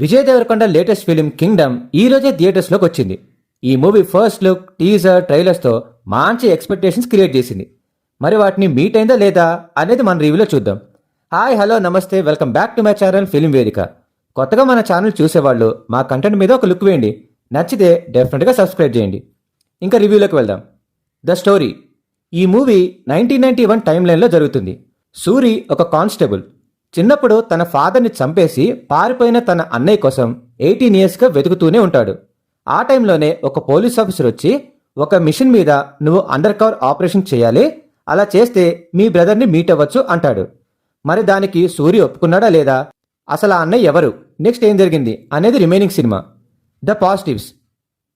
Vijay Deverakonda latest film Kingdom ఈ రోజే థియేటర్స్లోకి వచ్చింది. ఈ మూవీ ఫస్ట్ లుక్, టీజర్, ట్రైలర్స్తో మంచి ఎక్స్పెక్టేషన్స్ క్రియేట్ చేసింది. మరి వాటిని మీట్ అయిందా లేదా అనేది మన రివ్యూలో చూద్దాం. హాయ్, హలో, నమస్తే, welcome back to my channel film వేదిక. కొత్తగా మన ఛానల్ చూసేవాళ్ళు మా కంటెంట్ మీద ఒక లుక్ వేయండి. నచ్చితే డెఫినెట్గా సబ్స్క్రైబ్ చేయండి. ఇంకా రివ్యూలోకి వెళ్దాం. The story. ఈ మూవీ 1991 టైమ్ లైన్లో జరుగుతుంది. సూరి ఒక కానిస్టేబుల్. చిన్నప్పుడు తన ఫాదర్ని చంపేసి పారిపోయిన తన అన్నయ్య కోసం 18 ఇయర్స్గా వెతుకుతూనే ఉంటాడు. ఆ టైంలోనే ఒక పోలీస్ ఆఫీసర్ వచ్చి, ఒక మిషన్ మీద నువ్వు అండర్ కవర్ ఆపరేషన్ చేయాలి, అలా చేస్తే మీ బ్రదర్ని మీట్ అవ్వచ్చు అంటాడు. మరి దానికి సూరి ఒప్పుకున్నాడా లేదా, అసలు ఆ అన్నయ్య ఎవరు, నెక్స్ట్ ఏం జరిగింది అనేది రిమైనింగ్ సినిమా. The positives.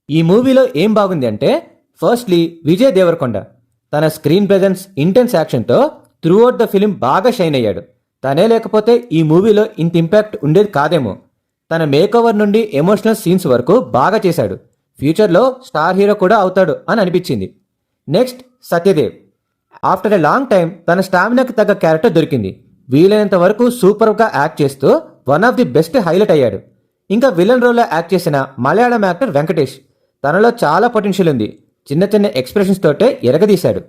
ఈ మూవీలో ఏం బాగుంది అంటే, ఫస్ట్లీ విజయ్ దేవరకొండ తన స్క్రీన్ ప్రెజెన్స్, ఇంటెన్స్ యాక్షన్తో త్రూఅవుట్ ద ఫిలిం బాగా షైన్ అయ్యాడు. తనే లేకపోతే ఈ మూవీలో ఇంత ఇంపాక్ట్ ఉండేది కాదేమో. తన మేకోవర్ నుండి ఎమోషనల్ సీన్స్ వరకు బాగా చేశాడు. ఫ్యూచర్లో స్టార్ హీరో కూడా అవుతాడు అని అనిపించింది. Next Satyadev. After a long time తన స్టామినాకి తగ్గ క్యారెక్టర్ దొరికింది. వీలైనంత వరకు సూపర్గా యాక్ట్ చేస్తూ one of the best highlight అయ్యాడు. ఇంకా విలన్ రోల్లో యాక్ట్ చేసిన మలయాళం యాక్టర్ వెంకటేష్. తనలో చాలా పొటెన్షియల్ ఉంది. చిన్న చిన్న ఎక్స్ప్రెషన్స్ తోటే ఎరగదీశాడు.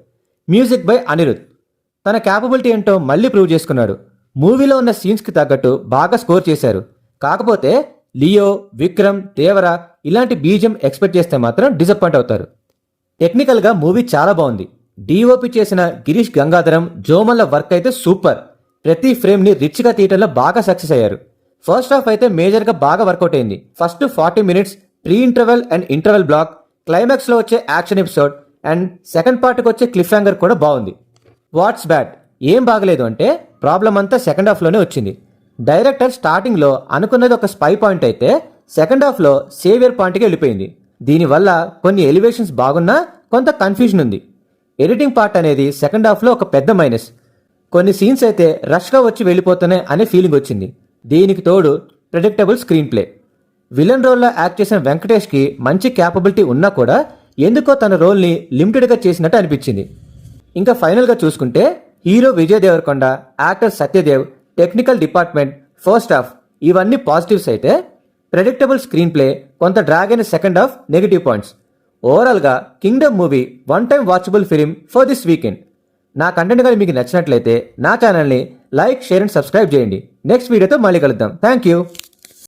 Music by Anirudh. తన క్యాపబిలిటీ ఏంటో మళ్ళీ ప్రూవ్ చేసుకున్నాడు. మూవీలో ఉన్న సీన్స్కి తగ్గట్టు బాగా స్కోర్ చేశారు. కాకపోతే లియో, విక్రమ్, దేవర ఇలాంటి బీజం ఎక్స్పెక్ట్ చేస్తే మాత్రం డిసప్పాయింట్ అవుతారు. టెక్నికల్గా మూవీ చాలా బాగుంది. డిఓపి చేసిన గిరీష్ గంగాధరం, జోమల్ల వర్క్ అయితే సూపర్. ప్రతి ఫ్రేమ్ని రిచ్గా తీయటంలో బాగా సక్సెస్ అయ్యారు. ఫస్ట్ హాఫ్ అయితే మేజర్గా బాగా వర్కౌట్ అయింది. First 40 minutes pre interval and interval block, క్లైమాక్స్లో వచ్చే యాక్షన్ ఎపిసోడ్ అండ్ సెకండ్ పార్ట్కి వచ్చే క్లిఫ్ హ్యాంగర్ కూడా బాగుంది. What's bad. ఏం బాగలేదు అంటే ప్రాబ్లం అంతా సెకండ్ హాఫ్లోనే వచ్చింది. డైరెక్టర్ స్టార్టింగ్లో అనుకున్నది ఒక స్పై పాయింట్ అయితే సెకండ్ హాఫ్లో సేవియర్ పాయింట్కి వెళ్ళిపోయింది. దీనివల్ల కొన్ని ఎలివేషన్స్ బాగున్నా కొంత కన్ఫ్యూజన్ ఉంది. ఎడిటింగ్ పార్ట్ అనేది సెకండ్ హాఫ్లో ఒక పెద్ద మైనస్. కొన్ని సీన్స్ అయితే రష్గా వచ్చి వెళ్ళిపోతున్నాయి అనే ఫీలింగ్ వచ్చింది. దీనికి తోడు ప్రెడిక్టబుల్ స్క్రీన్ ప్లే. విలన్ రోల్లో యాక్ట్ చేసిన వెంకటేష్కి మంచి క్యాపబిలిటీ ఉన్నా కూడా ఎందుకో తన రోల్ని లిమిటెడ్గా చేసినట్టు అనిపించింది. ఇంకా ఫైనల్గా చూసుకుంటే hero Vijay Deverakonda, actor Satyadev, technical department, first half ఇవన్నీ పాజిటివ్స్ అయితే ప్రెడిక్టబుల్ స్క్రీన్ ప్లే, కొంత డ్రాగ్ అయిన సెకండ్ హాఫ్ నెగిటివ్ పాయింట్స్. ఓవరాల్గా Kingdom movie one time watchable film for this weekend. నా కంటెంట్ కానీ మీకు నచ్చినట్లయితే నా ఛానల్ని లైక్, షేర్ అండ్ సబ్స్క్రైబ్ చేయండి. నెక్స్ట్ వీడియోతో మళ్ళీ కలుద్దాం. Thank you.